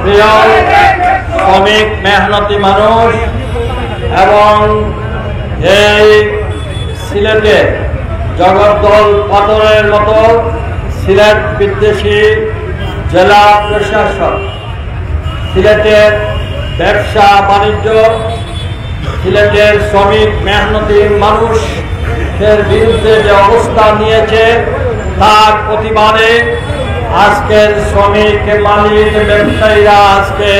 প্রিয় শ্রমিক মেহনতি মানুষ এবং এই সিলেটে জগদ্দল পাথরের মতো সিলেট বিদ্বেষী জেলা প্রশাসক, সিলেটের ব্যবসা বাণিজ্য, সিলেটের শ্রমিক মেহনতি মানুষের বিরুদ্ধে যে অবস্থান নিয়েছে তার প্রতিবাদে আজকের শ্রমিক মালিক ব্যবসায়ীরা আজকে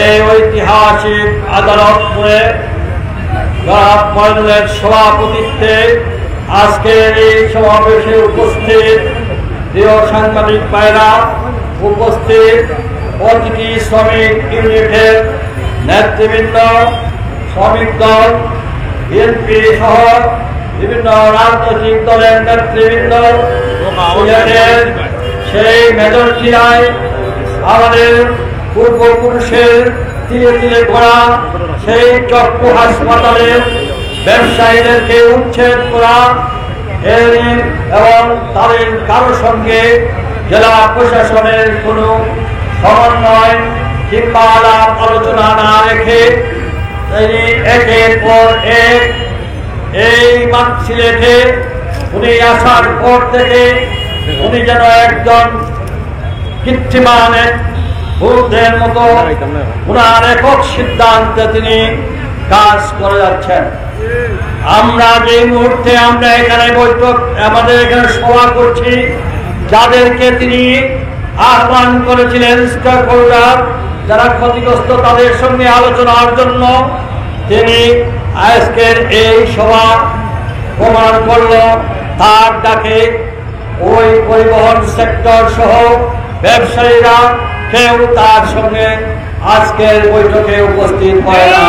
এই ঐতিহাসিক আদালতপুরে জনাব মইনুলের সভাপতিত্বে আজকের এই সমাবেশে উপস্থিত প্রিয় সাংবাদিক ভাইরা, উপস্থিত প্রতিটি শ্রমিক ইউনিটের নেতৃবৃন্দ, শ্রমিক দল, বিএনপি সহ বিভিন্ন রাজনৈতিক দলের নেতৃবৃন্দ, সিলেটের সেই মেজরটিয়ায় আমাদের পূর্বপুরুষের ধীরে ধীরে করা সেই চক্ষু হাসপাতালের ব্যবসায়ীদেরকে উচ্ছেদ করা এবং তাদের কারোর সঙ্গে জেলা প্রশাসনের কোনো সমন্বয় কিংবা আলাপ আলোচনা না রেখে একের পর এক এই সিলেটে উনি আসার পর থেকে উনি যেন একজন কৃত্রিমানের ভূতের মতো উনার একক সিদ্ধান্তে তিনি কাজ করে যাচ্ছেন। আমরা যে মুহূর্তে আমরা এখানে বৈঠক আমাদের এখানে সভা করছি, যাদেরকে তিনি আহ্বান করেছিলেন স্টেক হোল্ডার যারা ক্ষতিগ্রস্ত তাদের সঙ্গে আলোচনার জন্য, তিনি আজকের এই সভা প্রমাণ করল তার ডাকে ওই পরিবহন সেক্টর সহ ব্যবসায়ীরা কেউ তার সঙ্গে আজকের বৈঠকে উপস্থিত হয় না,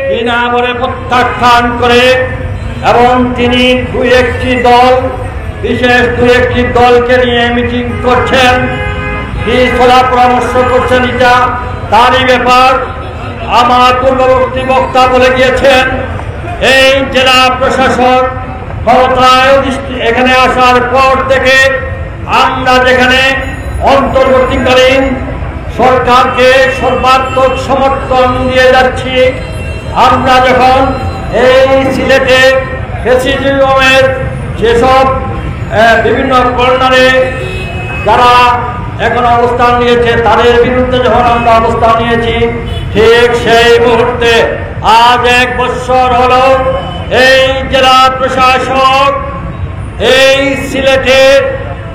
বিনা বলে প্রত্যাখ্যান করে এবং তিনি বিশেষ দুই একটি দলকে নিয়ে মিটিং করছেন, কি চলা পরামর্শ করছেন এটা তারই ব্যাপার। আমার পূর্ববর্তী বক্তা বলে গিয়েছেন এই জেলা প্রশাসক ক্ষমতায় এখানে আসার পর থেকে আমরা যেখানে অন্তর্বর্তীকালীন সরকারকে সর্বাত্মক সমর্থন দিয়ে যাচ্ছি, আমরা যখন এই সিলেটে ফ্যাসিজমের যেসব বিভিন্ন কর্নারে যারা এখন অবস্থান নিয়েছে তাদের বিরুদ্ধে যখন আমরা অবস্থান নিয়েছি, ঠিক সেই মুহূর্তে আজ 1 বছর হলো এই জেলা প্রশাসক এই সিলেটের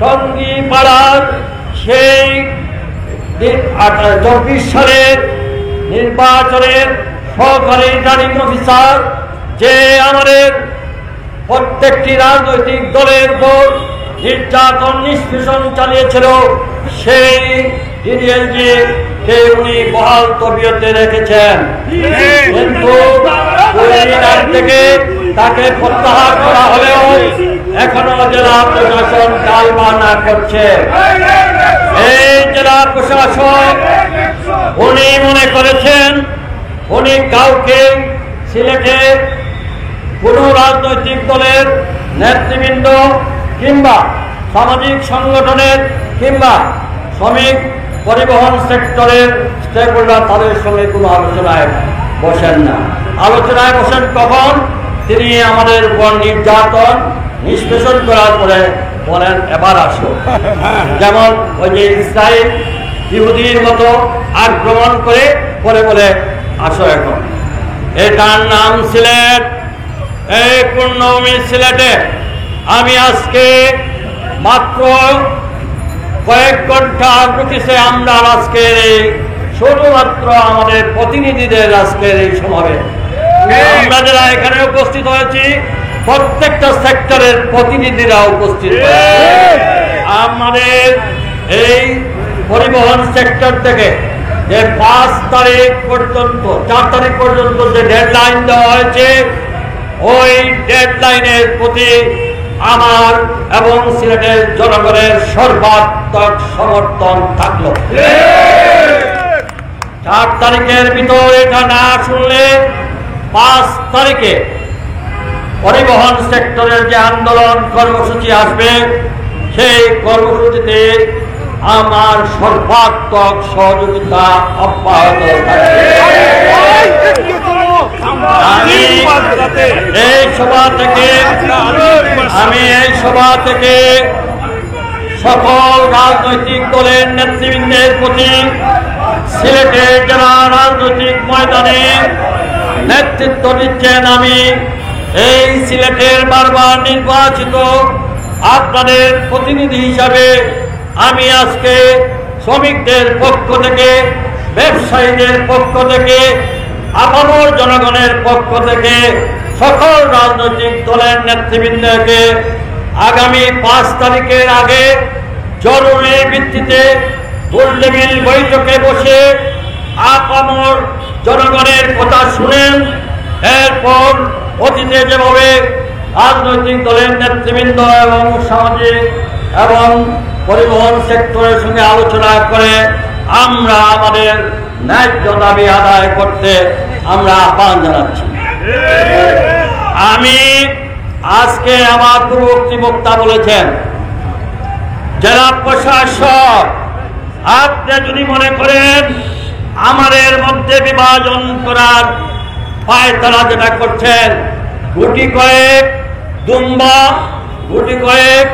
টঙ্গিপাড়ার সেই 24 সালের নির্বাচনের সহকারী রিটার্নিং অফিসার যে আমাদের প্রত্যেকটি রাজনৈতিক দলের উপর নির্যাতন নিষ্পেষণ চালিয়েছিল, সেই ডিডিএলজি উনি বহাল তবিয়তে রেখেছেন, কিন্তু থেকে তাকে প্রত্যাহার করা হলেও এখনো জেলা প্রশাসন টালবাহানা করছে। এই জেলা প্রশাসক উনি মনে করেছেন উনি কাউকে সিলেটে কোন রাজনৈতিক দলের নেতৃবৃন্দ কিংবা সামাজিক সংগঠনের কিংবা শ্রমিক পরিবহন সেক্টরের স্টেক হোল্ডার তাদের সঙ্গে কোনো আলোচনায় বসেন না। আলোচনায় বসেন কখন? তিনি আমাদের উপর নির্যাতন নিষ্পেষণ করার পরে বলেন এবার আসো, যেমন ওই যে ইসরায়েল ইহুদির মতো আক্রমণ করে পরে বলে আসো এখন। এটার নাম সিলেট। এই পূর্ণভূমি সিলেটে আমি আজকে মাত্র কয়েক ঘন্টা নোটিশে আমরা আজকের এই শুধুমাত্র আমাদের প্রতিনিধিদের আজকের এই সমাবেশ, আমরা যারা এখানে উপস্থিত হয়েছি প্রত্যেকটা সেক্টরের প্রতিনিধিরা উপস্থিত। আমাদের এই পরিবহন সেক্টর থেকে যে 5 তারিখ পর্যন্ত 4 তারিখ পর্যন্ত যে ডেডলাইন দেওয়া হয়েছে, ওই ডেডলাইনের প্রতি আমার এবং সিলেটের জনগণের সর্বাত্মক সমর্থন থাকলো। 4 তারিখের ভিতর এটা না শুনলে 5 তারিখে পরিবহন সেক্টরের যে আন্দোলন কর্মসূচি আসবে, সেই কর্মসূচিতে আমার সর্বাত্মক সহযোগিতা অব্যাহত থাকবে। আমি এই সভা থেকে সকল রাজনৈতিক দলের নেতৃবৃন্দের প্রতি সিলেটের যারা রাজনৈতিক ময়দানে নেতৃত্ব দিচ্ছেন, আমি এই সিলেটের বারবার নির্বাচিত আপনাদের প্রতিনিধি হিসাবে আমি আজকে শ্রমিকদের পক্ষ থেকে, ব্যবসায়ীদের পক্ষ থেকে, আপামর জনগণের পক্ষ থেকে সকল রাজনৈতিক দলের নেতৃবৃন্দকে আগামী 5 তারিখের আগে জরুরি ভিত্তিতে গোলটেবিল বৈঠকে বসে আপামর জনগণের কথা শুনেন। এরপর অতীতে যেভাবে রাজনৈতিক দলের নেতৃবৃন্দ এবং সামাজিক এবং পরিবহন সেক্টরের সঙ্গে আলোচনা করে আমরা আমাদের ন্যায্য দাবি আদায় করতে আমরা আহ্বান জানাচ্ছি। আমি আজকে আমার পূর্ববর্তী বক্তা বলেছেন, জেলা প্রশাসক আপনি যদি মনে করেন আমাদের মধ্যে বিভাজন করার পায়তারা যেটা করছেন, গুটি কয়েক দুম্বা, গুটি কয়েক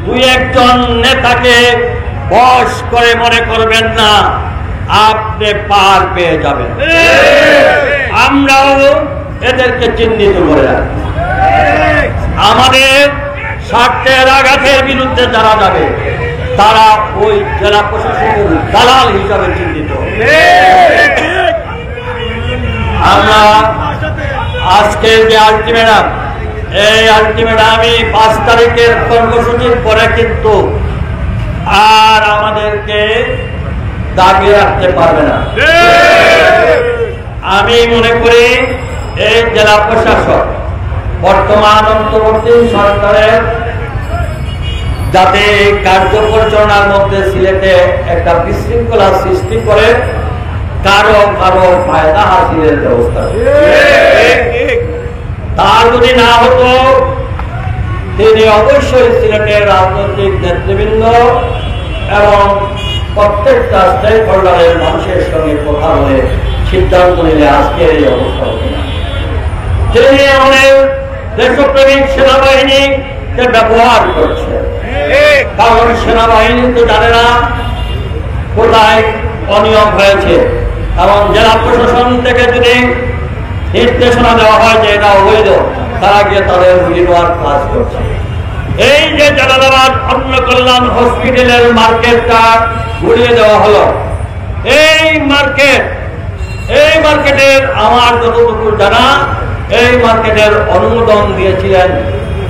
2-1 নেতাকে বশ করে মনে করবেন না আপনি পার পেয়ে যাবেন। আমরাও এদেরকে চিহ্নিত করে রাখি। আমাদের স্বার্থের আঘাতের বিরুদ্ধে যারা যাবে তারা ওই জেলা প্রশাসনের দালাল হিসাবে চিহ্নিত। আমরা আজকের যে আলটিমেটাম, এই আলটিমেটামই 5 তারিখের কর্মসূচির পরে কিন্তু আর আমাদেরকে দাবিয়ে রাখতে পারবে না। আমি মনে করি এই জেলা প্রশাসক বর্তমান অন্তর্বর্তী সরকারের যাতে কার্য পরিচালনার মধ্যে সিলেটে একটা বিশৃঙ্খলা সৃষ্টি করে কারো কারো ফায়দা হাসিলের ব্যবস্থা, তার যদি না হতো তিনি অবশ্যই সিলেটের রাজনৈতিক নেতৃবৃন্দ এবং প্রত্যেকটা স্টেক হোল্ডারের মানুষের সঙ্গে কথা বলে সিদ্ধান্ত নিলে আজকের এই অবস্থা হতো না। তিনি আমাদের দেশপ্রেমিক সেনাবাহিনীকে ব্যবহার করছে, কারণ সেনাবাহিনী তো জানে না কোথায় অনিয়ম হয়েছে, এবং জেলা প্রশাসন থেকে যদি নির্দেশনা দেওয়া হয় যে এটা অবৈধ, তারা গিয়ে তাদের বুঝিবার কাজ করছে। এই যে জালালাবাদ অন্ন কল্যাণ হসপিটালের মার্কেটটা ঘুরিয়ে দেওয়া হলো, এই মার্কেটের আমার যতটুকু জানা এই মার্কেটের অনুমোদন দিয়েছিলেন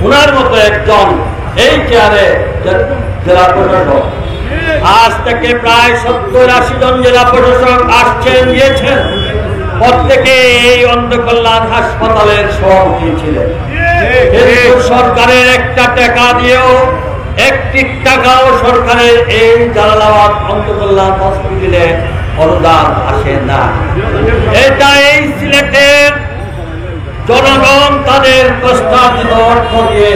উনার মতো একজন এই চেয়ারে জেলা প্রশাসক। আজ থেকে প্রায় 70-80 জন জেলা প্রশাসক আসছেন, গিয়েছেন, প্রত্যেকে এই অন্ধ কল্যাণ হাসপাতালের সভাপতি ছিলেন। কিন্তু সরকারের একটা টাকা দিয়েও, 1 টাকাও সরকারের এই জালালাবাদ অন্ধ কল্যাণ হসপিটালে অনুদান আসে না। এটা এই সিলেটের জনগণ তাদের প্রস্তাবিত অর্থ দিয়ে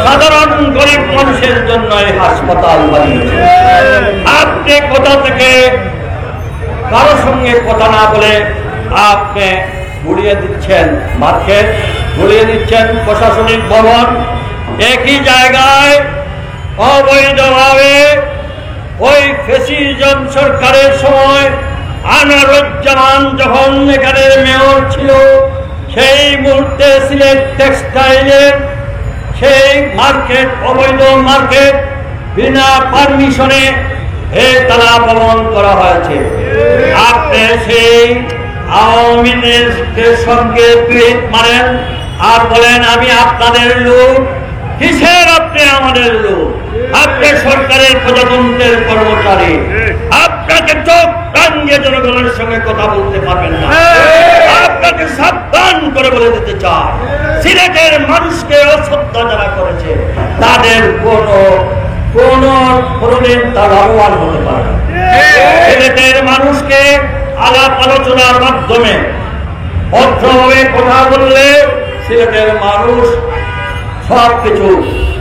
সাধারণ গরিব মানুষের জন্য এই হাসপাতাল বানিয়েছে। আপনি কোথা থেকে কারোর সঙ্গে কথা না বলে আপনি ঘুরিয়ে দিচ্ছেন মার্কেট, ঘুরিয়ে দিচ্ছেন প্রশাসনিক ভবন, একই জায়গায় অবৈধভাবে ওই ফ্যাসিজম সরকারের সময় আনারুজ্জামান যখন এখানে মেয়র ছিল, সেই মুহূর্তে সিলেট টেক্সটাইলের সেই মার্কেট, অবৈধ মার্কেট বিনা পারমিশনে এই তালা ভবন করা হয়েছে। আপনি সেই আওয়ামী লীগের সঙ্গে পিঠ মারেন আর বলেন আমি আপনাদের লোক। কিসের আপনি আমাদের লোক? আপনি সরকারের প্রজাতন্ত্রের কর্মচারী, আপনাকে চোখ রাঙিয়ে জনগণের সঙ্গে কথা বলতে পারবেন না। আপনাকে সাবধান করে বলে দিতে চাই, সিলেটের মানুষকে অশ্রদ্ধা যারা করেছে তাদের কোনদিন তার লাভবান হতে পারে। সিলেটের মানুষকে আলাপ আলোচনার মাধ্যমে ভদ্রভাবে কথা বললে সিলেটের মানুষ সবকিছু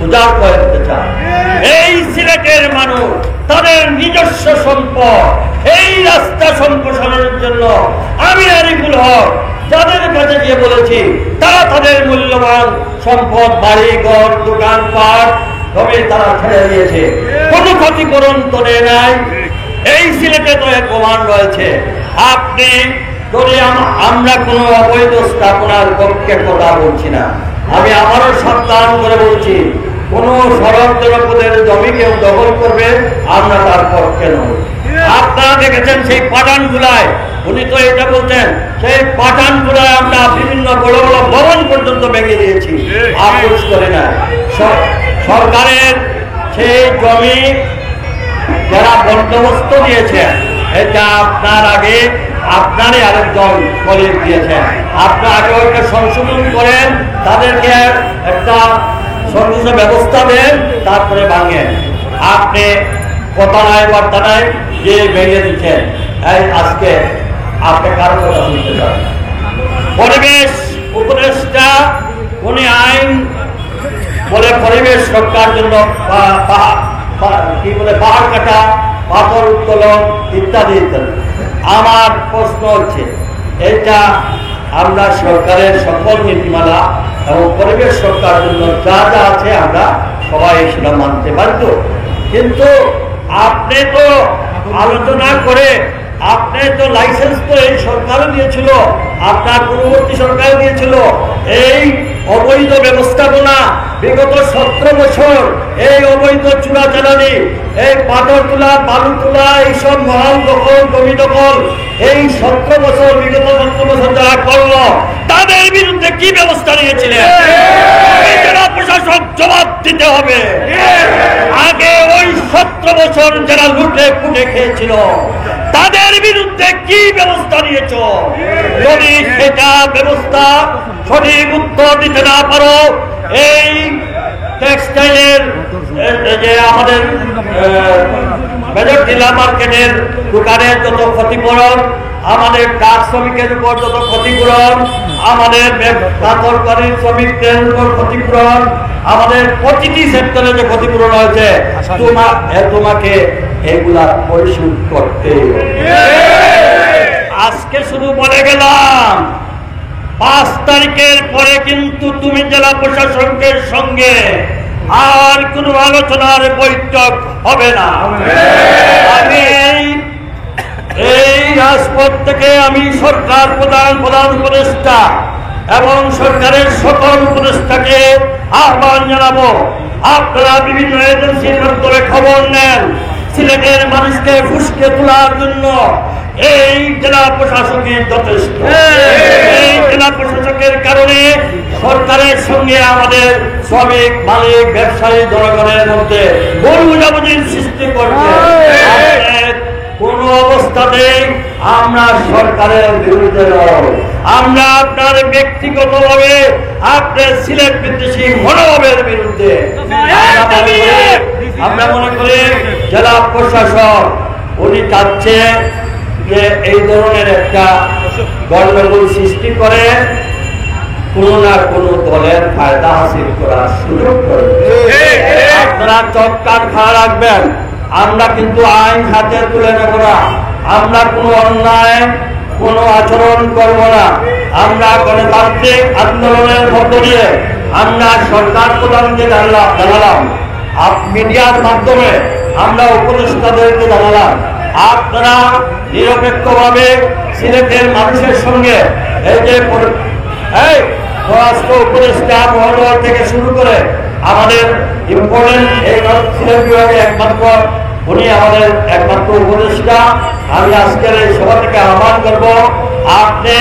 উজাড় করে দিতে চায়। এই সিলেটের মানুষ তাদের নিজস্ব সম্পদ এই রাস্তা সম্প্রসারণের জন্য আমি আরিফুল হক যাদের কাছে গিয়ে বলেছি তারা তাদের মূল্যবান সম্পদ বাড়ি ঘর দোকানপাট তবে তারা ছেড়ে দিয়েছে, কোনো ক্ষতিপূরণ তো নেয় নাই। এই সিলেটে তো এক প্রমাণ রয়েছে। আপনি যদি আমরা কোনো অবৈধ স্থাপনার পক্ষে কথা বলছি না, আমি আমারও সাবধান করে বলছি, কোন সড়ক জনপদের জমি কেউ দখল করবে আমরা তার পক্ষে নই। আপনারা দেখেছেন সেই পাঠানগুলায়, উনি তো এটা বলছেন, সেই পাঠানগুলায় আমরা বিভিন্ন বড় বড় ভবন পর্যন্ত ভেঙে দিয়েছি, আপোষ করে না। সরকারের সেই জমি যারা বন্দোবস্ত দিয়েছেন এটা আপনার আগে আপনারই আরেকজন কলিগ দিয়েছেন, আপনার আগে ওইটা সংশোধন করেন, তাদেরকে একটা সর্বোচ্চ ব্যবস্থা দেন, তারপরে ভাঙেন। আপনি কথা নাই বার্তা নাই যে ভেঙে দিচ্ছেন, আজকে আপনি কারো কথা শুনতে চান। পরিবেশ উপদেষ্টা উনি আইন বলে পরিবেশ রক্ষার জন্য কি বলে পাহাড় কাটা, পাথর উত্তোলন ইত্যাদি ইত্যাদি। আমার প্রশ্ন হচ্ছে এটা আমরা সরকারের সকল নীতিমালা এবং পরিবেশ রক্ষার জন্য যা যা আছে আমরা সবাই সেটা মানতে পারত, কিন্তু আপনি তো আলোচনা করে আপনি তো লাইসেন্স তো এই সরকারও দিয়েছিল, আপনার পূর্ববর্তী সরকার দিয়েছিল। এই অবৈধ ব্যবস্থাপনা বিগত 17 বছর এই অবৈধ চুরাচালানি, এই পাথর তোলা বালু তোলা এইসব মহাল দখল জমি দখল এই 17 বছর বিগত 17 বছর যারা করলো তাদের বিরুদ্ধে কি ব্যবস্থা নিয়েছিলেন? জেলা প্রশাসক জবাব দিতে হবে। আগে ওই 17 বছর যারা লুটে পুটে খেয়েছিল তাদের বিরুদ্ধে কি ব্যবস্থা নিয়েছ? যদি সেটা ব্যবস্থা সঠিক উত্তর দিতে না পারো, এই টেক্সটাইলের যে আমাদের মেজর টিলা মার্কেটের দোকানের যত ক্ষতিপূরণ, আমাদের কাঠ শ্রমিকের উপর যত ক্ষতিপূরণ, আমাদের পাথরকারী শ্রমিকদের উপর ক্ষতিপূরণ, আমাদের প্রতিটি সেক্টরে যে ক্ষতিপূরণ হয়েছে তোমাকে এগুলা পরিশোধ করতে হবে। আজকে শুধু বলে গেলাম 5 তারিখের পরে কিন্তু তুমি জেলা প্রশাসকের সঙ্গে আর কোনো আলোচনার বৈঠক হবে না। আমি এই রাজপথ থেকে আমি সরকার প্রধান উপদেষ্টা এবং সরকারের সকল উপদেষ্টাকে আহ্বান জানাবো, আপনারা বিভিন্ন এজেন্সির মাধ্যমে খবর নেন, সিলেটের মানুষকে ফুসকে তোলার জন্য এই জেলা প্রশাসকের যথেষ্ট। এই জেলা প্রশাসকের কারণে সরকারের সঙ্গে আমাদের শ্রমিক মালিক ব্যবসায়ী জনগণের মধ্যে ভুল বুঝাবুঝির সৃষ্টি করছে। কোন অবস্থাতেই আমরা সরকারের বিরুদ্ধে নয়, আমরা আপনার ব্যক্তিগতভাবে আপনার সিলেট বিদ্বেষী মনোভাবের বিরুদ্ধে। আমরা মনে করি জেলা প্রশাসক উনি চাচ্ছে যে এই ধরনের একটা গন্ডগোল সৃষ্টি করে কোন না কোন দলের ফায়দা হাসিল করার সুযোগ করে। আপনারা চোখ কান খা রাখবেন, আমরা কিন্তু আইন হাতে তুলে নেব না, আমরা কোনো অন্যায় কোনো আচরণ করব না। আমরা গণতান্ত্রিক আন্দোলনের মধ্য দিয়ে আমরা সরকার প্রধানকে জানালাম, মিডিয়ার মাধ্যমে আমরা উপদেষ্টাদেরকে জানালাম, আপনারা নিরপেক্ষভাবে সিলেটের মানুষের সঙ্গে এই যে স্বরাষ্ট্র উপদেষ্টা মহোদয় থেকে শুরু করে আমাদের ইম্পর্টেন্ট এই সিলেট বিভাগে একমাত্র উনি আমাদের একমাত্র উপদেষ্টা। আমি আজকের এই সভা থেকে আহ্বান করব, আপনি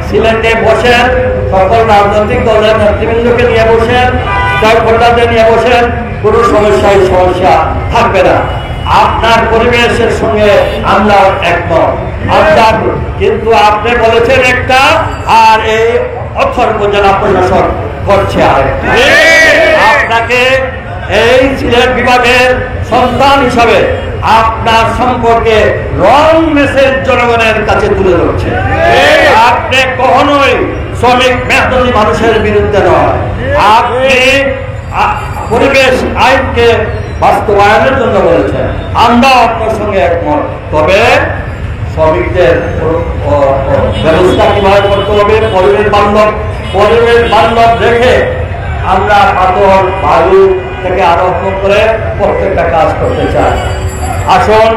সিলেটে বসেন, সকল রাজনৈতিক দলের নেতৃবৃন্দকে নিয়ে বসেন, জয়কর্তাদের নিয়ে বসেন, কোনো সমস্যা থাকবে না। আপনার পরিবেশের সঙ্গে আমরা একমত, আপনার কিন্তু আপনি বলেছেন একটা আর এই অথর্ব জেলা প্রশাসন করছে আরেকটা। আপনাকে এই সিলেট বিভাগের সন্তান হিসাবে আপনার সম্পর্কে রং মেসেজ জনগণের কাছে তুলে ধরছে। আপনি কখনোই শ্রমিক মেহনতি মানুষের বিরুদ্ধে নয়, আপনি পরিবেশ আইনকে বাস্তবায়নের জন্য বলেছেন। আমরা আপনার সঙ্গে একমত, তবে শ্রমিকদের ব্যবস্থা কিভাবে করতে হবে পরিবেশ বান্ধব রেখে আমরা পাথর বালু থেকে আরম্ভ করে প্রত্যেকটা কাজ করতে চাই। আসুন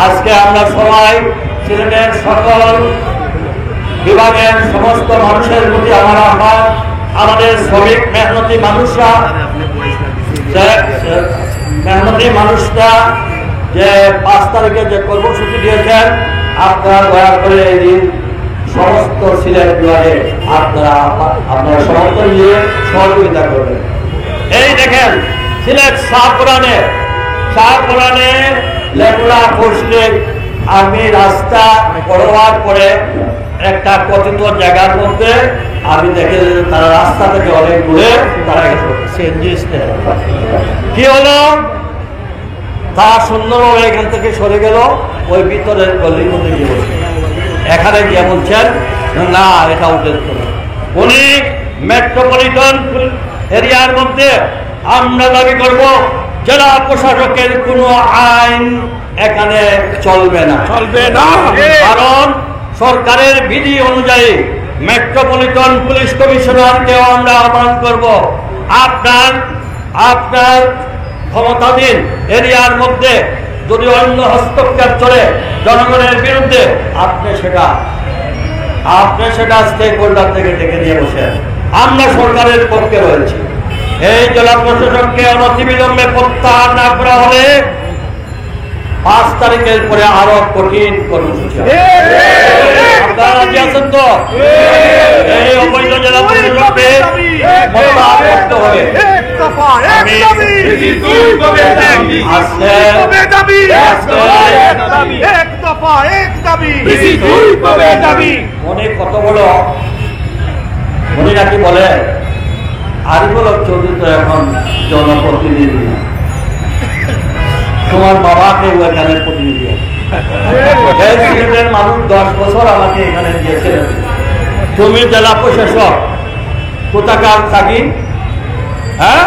আজকে আমরা সবাই সিলেটের সকল বিভাগের সমস্ত মানুষের প্রতি আমার আহ্বান, আমাদের শ্রমিক মেহনতি মানুষরা যে 5 তারিখে যে কর্মসূচি দিয়েছেন, আপনারা দয়া করে এই দিন সমস্ত সিলেট বিভাগে আপনারা সমর্থন দিয়ে সহযোগিতা করবেন। এই দেখেন সিলেট শাহপুরানে লেগুনা পোস্টে আমি রাস্তা করবার পরে একটা কথিত জায়গার মধ্যে আমি দেখে তারা রাস্তা থেকে অনেক দূরে তারা সিএনজি স্ট্যান্ড কি হলো, তা সুন্দরভাবে এখান থেকে সরে গেল, ওই ভিতরের গলির মধ্যে গিয়ে বসে এখানে গিয়ে বলছেন না এটা উঠে উনি মেট্রোপলিটন এরিয়ার মধ্যে আমরা দাবি করব জেলা প্রশাসকের কোনো আইন এখানে চলবে না, কারণ সরকারের বিধি অনুযায়ী মেট্রোপলিটন পুলিশ কমিশনারকেও আমরা আহ্বান করব, আপনার ক্ষমতাধীন এরিয়ার মধ্যে যদি অন্য হস্তক্ষেপ চলে জনগণের বিরুদ্ধে আপনি সেটা স্টেক হোল্ডার থেকে ডেকে নিয়ে বসেন। আমরা সরকারের পক্ষে রয়েছি। এই জেলা প্রশাসনকে অনতিবিলম্বে প্রত্যাহার না করা হলে 5 তারিখের পরে আরো কঠিন কর্মসূচি আপনারা রাজি আছেন তো? এই অবৈধ জেলা প্রশাসনকে প্রত্যাহার করতে হবে। মনে কত বড় মনে নাকি বলে আরিফুল হক চৌধুরী তো এখন জনপ্রতিনিধি, তোমার বাবাকে এখানে প্রতিনিধি। সিলেটের মানুষ 10 বছর আমাকে এখানে দিয়েছিলেন, তুমি জেলা প্রশাসক কোথাকার থাকি? হ্যাঁ,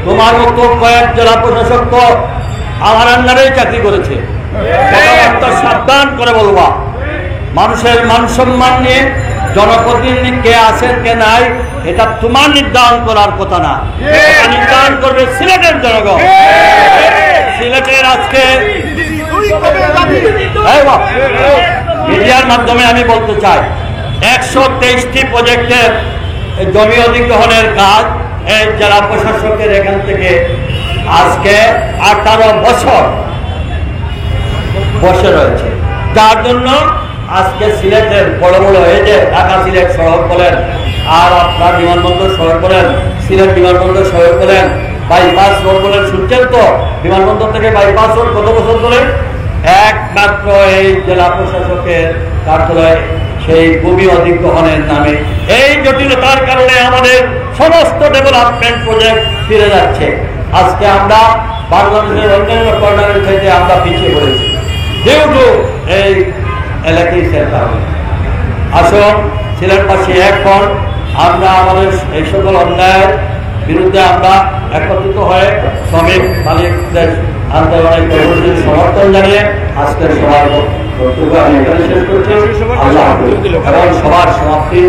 তোমার মতো কয়েক জেলা প্রশাসক তো আমার আন্ডারেই চাকরি করেছে। সাবধান করে বলবা, মানুষের মান সম্মান নিয়ে জনপ্রতিনিধি কে আছেন কে নাই এটা তোমার নির্ধারণ করার কথা না, নির্ধারণ করবে সিলেটের জনগণ। সিলেটের আজকে মিডিয়ার মাধ্যমে আমি বলতে চাই 123টি প্রজেক্টের জমি অধিগ্রহণের কাজ এই জেলা প্রশাসকের এখান থেকে আজকে 18 বছর বসে রয়েছে, যার জন্য আজকে সিলেটের বড় বড় এই যে ঢাকা সিলেট সড়ক বলেন, আর আপনার বিমানবন্দর সড়ক বলেন, সিলেট বিমানবন্দর সড়ক বলেন, বাইপাস রোড বলেন, শুনছেন তো বিমানবন্দর থেকে বাইপাস রোড কত বছর ধরে? একমাত্র এই জেলা প্রশাসকের কার্যালয় সেই ভূমি অধিগ্রহণের নামে এই জটিলতার কারণে আমাদের সমস্ত ডেভেলপমেন্ট প্রজেক্ট ফিরে যাচ্ছে। আজকে আমরা বাংলাদেশের অন্যান্য কর্নারের থেকে আমরা পিছিয়ে পড়েছি যেহেতু এই এলাকায় সেন্টার। আসুন সিলেটবাসী এখন আমরা আমাদের এই সকল অন্যায়ের বিরুদ্ধে আমরা একত্রিত হয়ে শ্রমিক মালিকদের আন্দোলনের কর্মসূচির সমর্থন জানিয়ে আজকের সভার বক্তব্য আমি এখানে শেষ করছি। আল্লাহ এবং সবার সমাপ্তি।